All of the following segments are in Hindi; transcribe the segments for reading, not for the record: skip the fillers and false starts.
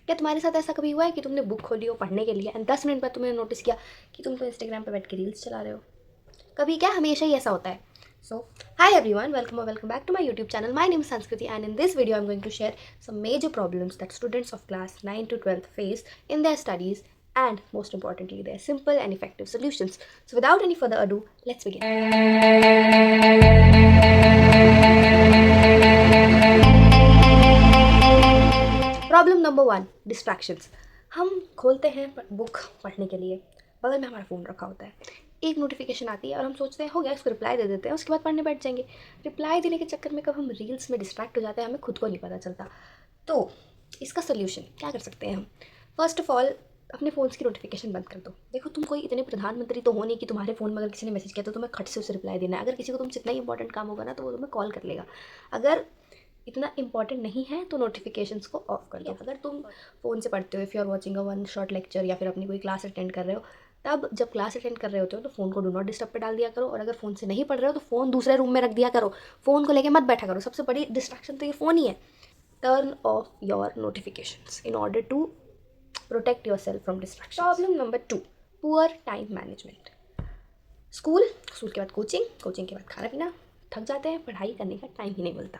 क्या तुम्हारे साथ ऐसा कभी हुआ है कि तुमने बुक खोली हो पढ़ने के लिए एंड 10 मिनट बाद तुमने नोटिस किया कि तुम तो इंस्टाग्राम पे बैठ के रील्स चला रहे हो? कभी क्या, हमेशा ही ऐसा होता है. So, hi everyone, welcome back to my YouTube channel. My name is Sanskriti and in this video I'm going to share some major problems that students of class 9 to 12 face in their studies and most importantly their simple and effective solutions. So without any further ado, let's begin. Problem number 1, distractions. हम खोलते हैं बुक पढ़ने के लिए, बगल में हमारा फ़ोन रखा होता है, एक नोटिफिकेशन आती है और हम सोचते हैं हो गया, इसको रिप्लाई दे देते हैं, उसके बाद पढ़ने बैठ जाएंगे. रिप्लाई देने के चक्कर में कब हम रील्स में डिस्ट्रैक्ट हो जाते हैं हमें खुद को नहीं पता चलता. तो इसका सोल्यूशन क्या कर सकते हैं हम? फर्स्ट ऑफ ऑल, अपने फ़ोन्स की नोटिफिकेशन बंद कर दो. देखो, तुम कोई इतने प्रधानमंत्री तो हो नहीं कि तुम्हारे फ़ोन में अगर किसी ने मैसेज किया तो तुम्हें खट से उसे रिप्लाई देना है. अगर किसी को तुमसे इतना ही इंपॉर्टेंट काम होगा ना तो वो तुम्हें कॉल कर लेगा. अगर इतना इंपॉर्टेंट नहीं है तो नोटिफिकेशंस को ऑफ कर दो. अगर तुम फ़ोन से पढ़ते हो, if you are watching a one short lecture या फिर अपनी कोई क्लास अटेंड कर रहे हो, तब जब क्लास अटेंड कर रहे होते हो तो फ़ोन को डू नॉट डिस्टर्ब पे डाल दिया करो. और अगर फ़ोन से नहीं पढ़ रहे हो तो फ़ोन दूसरे रूम में रख दिया करो. फ़ोन को लेके मत बैठा करो. सबसे बड़ी डिस्ट्रैक्शन तो ये फ़ोन ही है. Turn off your notifications in order to protect yourself from distraction. Problem number 2, poor time management. School के बाद कोचिंग के बाद खाना पीना, थक जाते हैं, पढ़ाई करने का टाइम ही नहीं मिलता.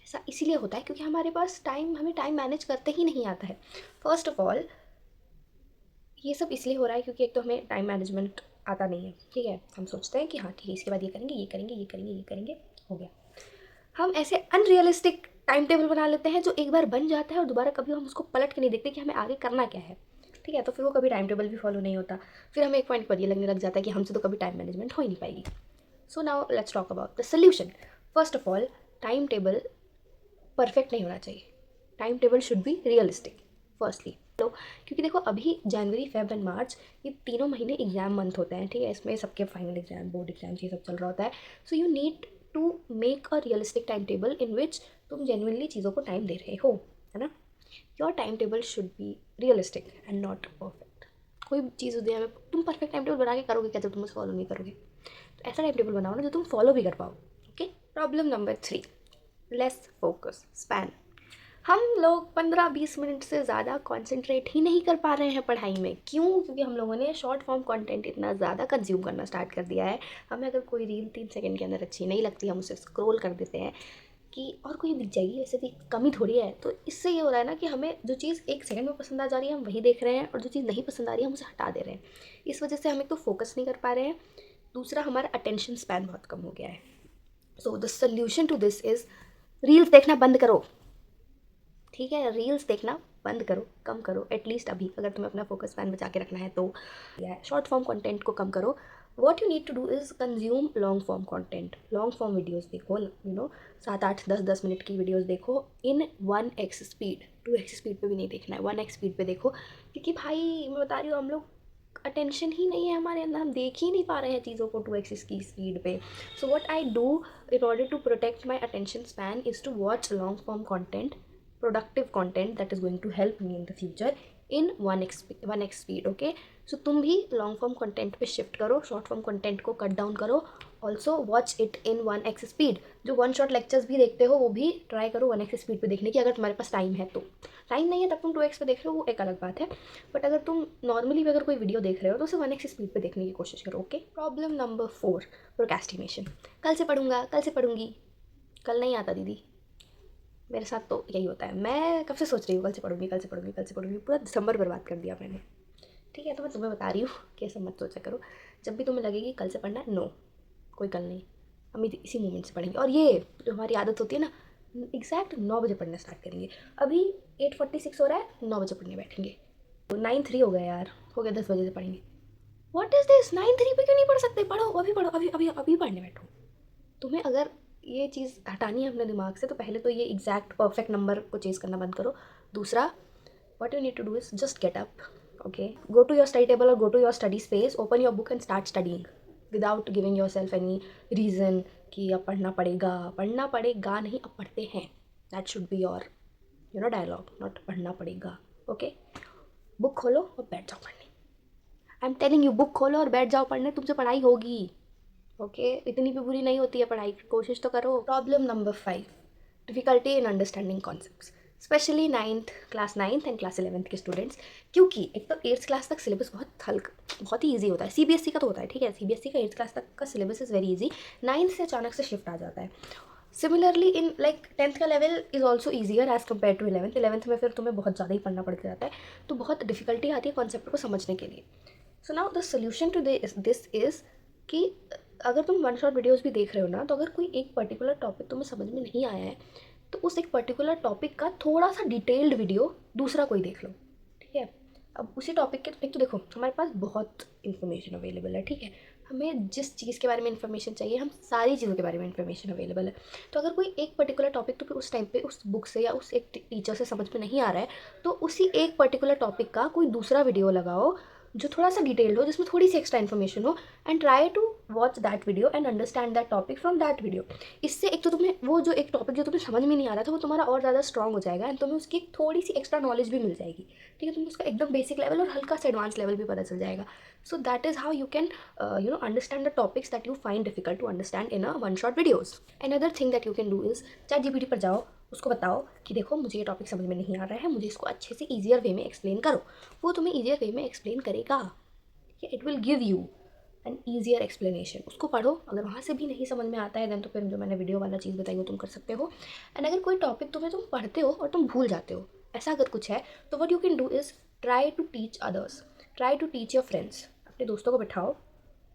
ऐसा इसीलिए होता है क्योंकि हमारे पास हमें टाइम मैनेज करते ही नहीं आता है. फर्स्ट ऑफ ऑल, ये सब इसलिए हो रहा है क्योंकि एक तो हमें टाइम मैनेजमेंट आता नहीं है. ठीक है, हम सोचते हैं कि हाँ ठीक है, इसके बाद ये करेंगे, हो गया. हम ऐसे अनरियलिस्टिक टाइम टेबल बना लेते हैं जो एक बार बन जाता है और दोबारा कभी हम उसको पलट के नहीं देखते कि हमें आगे करना क्या है. ठीक है, तो फिर वो कभी टाइम टेबल भी फॉलो नहीं होता. फिर हमें एक पॉइंट पर ये लगने लग जाता है कि हमसे तो कभी टाइम मैनेजमेंट हो ही नहीं पाएगी. So now let's talk about the solution. First of all, time table perfect नहीं होना चाहिए. Time table should be realistic firstly. तो क्योंकि देखो, अभी जनवरी, फेब एंड मार्च ये तीनों महीने एग्जाम मंथ होते हैं. ठीक है, इसमें सबके फाइनल एग्जाम, बोर्ड एग्जाम, ये सब चल रहा होता है. So you need to make a realistic time table in which तुम जेन्युइनली चीज़ों को टाइम दे रहे हो, है ना. Your time table should be realistic and not perfect. कोई चीज़ दुनिया में तुम परफेक्ट टाइम टेबल बना के करोगे क्या जब तुम उसे फॉलो नहीं करोगे? तो ऐसा टाइम टेबल बनाओ ना जो तुम फॉलो भी कर पाओ. Okay. Problem number 3, less focus span. हम लोग 15-20 मिनट से ज़्यादा कॉन्सेंट्रेट ही नहीं कर पा रहे हैं पढ़ाई में. क्यों? क्योंकि हम लोगों ने शॉर्ट फॉर्म कंटेंट इतना ज़्यादा कंज्यूम करना स्टार्ट कर दिया है. हमें अगर कोई रील 3 सेकंड के अंदर अच्छी नहीं लगती, हम उसे स्क्रॉल कर देते हैं कि और कोई दिख जाएगी, वैसे भी कमी थोड़ी है. तो इससे ये हो रहा है ना कि हमें जो चीज़ 1 सेकंड में पसंद आ जा रही है हम वही देख रहे हैं, और जो चीज़ नहीं पसंद आ रही है हम उसे हटा दे रहे हैं. इस वजह से हम एक तो फोकस नहीं कर पा रहे हैं, दूसरा हमारा अटेंशन स्पैन बहुत कम हो गया है. So the solution to this is, reels देखना बंद करो. ठीक है, रील्स देखना बंद करो, कम करो. एटलीस्ट अभी अगर तुम्हें अपना फोकस स्पैन बचा के रखना है तो शॉर्ट फॉर्म कंटेंट को कम करो. What you need to do is consume long form content. Long form videos देखो, 7-8-10-10 मिनट की वीडियोज़ देखो इन 1x स्पीड. 2x स्पीड पे भी नहीं देखना है, 1x स्पीड पे देखो. क्योंकि भाई मैं बता रही हूँ, हम लोग अटेंशन ही नहीं है हमारे अंदर, हम देख ही नहीं पा रहे हैं चीज़ों को 2x की स्पीड पे. So what I do in order to protect my attention span is to watch long form content, productive content that is going to help me in the future in 1x speed. Okay, so तुम भी लॉन्ग फॉर्म कंटेंट पे शिफ्ट करो, शॉर्ट फॉर्म कंटेंट को कट डाउन करो. Also watch it in 1x speed. जो वन शॉट लेक्चर्स भी देखते हो वो भी ट्राई करो 1x स्पीड पे देखने की, अगर तुम्हारे पास टाइम है तो. टाइम नहीं है तब तुम 2x पे देख रहे हो, वो एक अलग बात है. बट अगर तुम नॉर्मली भी अगर कोई वीडियो देख रहे हो तो उसे 1x स्पीड पे देखने की कोशिश करो. ओके. Problem number 4, procrastination. कल से पढ़ूंगा, कल से पढ़ूंगी. कल नहीं आता दीदी, मेरे साथ तो यही होता है. मैं कब से सोच रही हूँ कल से पढ़ूंगी. पूरा दिसंबर बर्बाद कर दिया मैंने. ठीक है, तो मैं तुम्हें बता रही हूँ कि ऐसा मत सोचा करो. जब भी तुम्हें लगेगी कल से पढ़ना है, नो, कोई कल नहीं, हम इसी मोमेंट से पढ़ेंगे. और ये जो हमारी आदत होती है ना, एग्जैक्ट 9 बजे पढ़ना स्टार्ट करेंगे. अभी 8:46 हो रहा है, 9 बजे पढ़ने बैठेंगे. तो 9:03 हो गया यार, हो गया 10 बजे से पढ़ेंगे. व्हाट इज़ दिस, 9:03 पे क्यों नहीं पढ़ सकते? पढ़ो, अभी पढ़ो, अभी पढ़ने बैठो. तुम्हें अगर ये चीज़ हटानी है अपने दिमाग से तो पहले तो ये एग्जैक्ट परफेक्ट नंबर को चेज़ करना बंद करो. दूसरा, what you need to do is just get up. Okay, go to your study table और go to your study space, open your book and start studying without giving yourself any reason कि अब पढ़ना पड़ेगा नहीं, अब पढ़ते हैं. That should be your dialogue, not पढ़ना पड़ेगा. ओके, बुक खोलो और बैठ जाओ पढ़ने. I am telling you, book खोलो और बैठ जाओ पढ़ने, तुमसे पढ़ाई होगी. ओके, इतनी भी बुरी नहीं होती है पढ़ाई, कोशिश तो करो. Problem number 5, difficulty in understanding concepts. Specially class ninth and class 11th के स्टूडेंट्स, क्योंकि एक तो 8th क्लास तक सिलेबस बहुत ही ईजी होता है। सीबीएसई का तो होता है, ठीक है, सीबीएसई का 8th क्लास तक का syllabus is very easy, 9th से अचानक से शिफ्ट आ जाता है। सिमिलरली इन लाइक 10th का level is also easier as compared to 11th में फिर तुम्हें बहुत ज़्यादा ही पढ़ना पड़ जाता है, तो बहुत डिफिकल्टी आती है कॉन्सेप्ट को समझने के लिए। So now the solution to this is कि अगर तुम वन शॉट वीडियोज़ भी देख रहे हो ना, तो अगर कोई एक पर्टिकुलर टॉपिक तुम्हें समझ में नहीं आया है, तो उस एक पर्टिकुलर टॉपिक का थोड़ा सा डिटेल्ड वीडियो दूसरा कोई देख लो, ठीक है। अब उसी टॉपिक के एक तो देखो हमारे पास बहुत इन्फॉर्मेशन अवेलेबल है, ठीक है, हमें जिस चीज़ के बारे में इन्फॉर्मेशन चाहिए, हम सारी चीज़ों के बारे में इन्फॉर्मेशन अवेलेबल है। तो अगर कोई एक पर्टिकुलर टॉपिक तो फिर उस टाइम पे उस बुक से या उस एक टीचर से समझ में नहीं आ रहा है, तो उसी एक पर्टिकुलर टॉपिक का कोई दूसरा वीडियो लगाओ जो थोड़ा सा डिटेल्ड हो, जिसमें थोड़ी सी एक्स्ट्रा इन्फॉर्मेशन हो, and try to watch that video and understand that topic from that video. इससे एक तो तुम्हें वो जो एक टॉपिक जो तुम्हें समझ में नहीं आ रहा था वो तुम्हारा और ज़्यादा स्ट्रॉन्ग हो जाएगा, एंड तुम्हें उसकी थोड़ी सी एक्स्ट्रा नॉलेज भी मिल जाएगी, ठीक है, तुम्हें उसका एकदम बेसिक लेवल और हल्का सा एडवांस लेवल भी पता चल जाएगा। So that is how you can understand the topics that you find difficult to understand in a one shot videos. Another thing that you can do is ChatGPT पर जाओ, उसको बताओ कि देखो मुझे ये टॉपिक समझ में नहीं आ रहा है, मुझे इसको अच्छे से ईजियर वे में एक्सप्लेन करो। वो तुम्हें ईजियर वे में एक्सप्लेन करेगा, it will give you N easier explanation. उसको पढ़ो, अगर वहाँ से भी नहीं समझ में आता है देन तो फिर जो मैंने वीडियो वाला चीज़ बताई वो तुम कर सकते हो। एंड अगर कोई टॉपिक तुम पढ़ते हो और तुम भूल जाते हो, ऐसा अगर कुछ है, तो what you can do is try to teach others, try to teach your friends. अपने दोस्तों को बिठाओ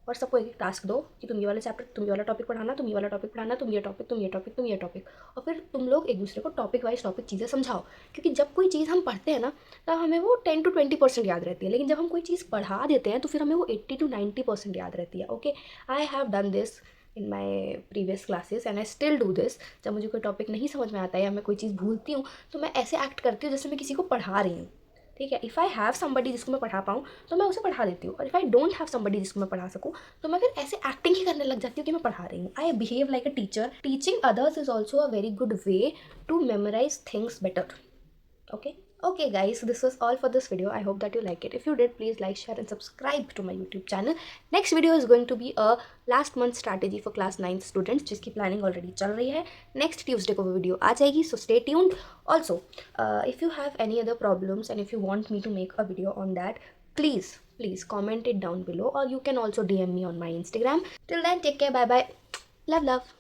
और सबको एक टास्क दो कि तुम ये वाले चैप्टर, तुम ये वाला टॉपिक पढ़ाना, तुम ये वाला टॉपिक पढ़ाना, तुम ये टॉपिक, तुम ये टॉपिक, तुम ये टॉपिक, और फिर तुम लोग एक दूसरे को टॉपिक वाइज टॉपिक चीज़ें समझाओ। क्योंकि जब कोई चीज़ हम पढ़ते हैं ना, तब हमें वो 10 to 20% याद रहती है, लेकिन जब हम कोई चीज़ पढ़ा देते हैं तो फिर हमें वो 80 to 90% याद रहती है। Okay, I have done this in my previous classes and I still do this. जब मुझे कोई टॉपिक नहीं समझ में आता है या मैं कोई चीज़ भूलती हूँ, तो मैं ऐसे एक्ट करती हूँ जैसे मैं किसी को पढ़ा रही हूँ, ठीक है। इफ़ आई हैव समबडी जिसको मैं पढ़ा पाऊँ तो मैं उसे पढ़ा देती हूँ, और if I don't have somebody जिसको मैं पढ़ा सकूँ तो मैं फिर ऐसे एक्टिंग ही करने लग जाती हूँ कि मैं पढ़ा रही हूँ। I behave like a teacher. Teaching others is also a very good way to memorise things better. Okay guys, so this was all for this video. I hope that you like it. If you did, please like, share and subscribe to my YouTube channel. Next video is going to be a last month strategy for class 9 students, जिसकी planning already चल रही है। Next Tuesday को वो video आ जाएगी, so stay tuned. Also, if you have any other problems and if you want me to make a video on that, please comment it down below, or you can also DM me on my Instagram. Till then, take care, bye bye, love.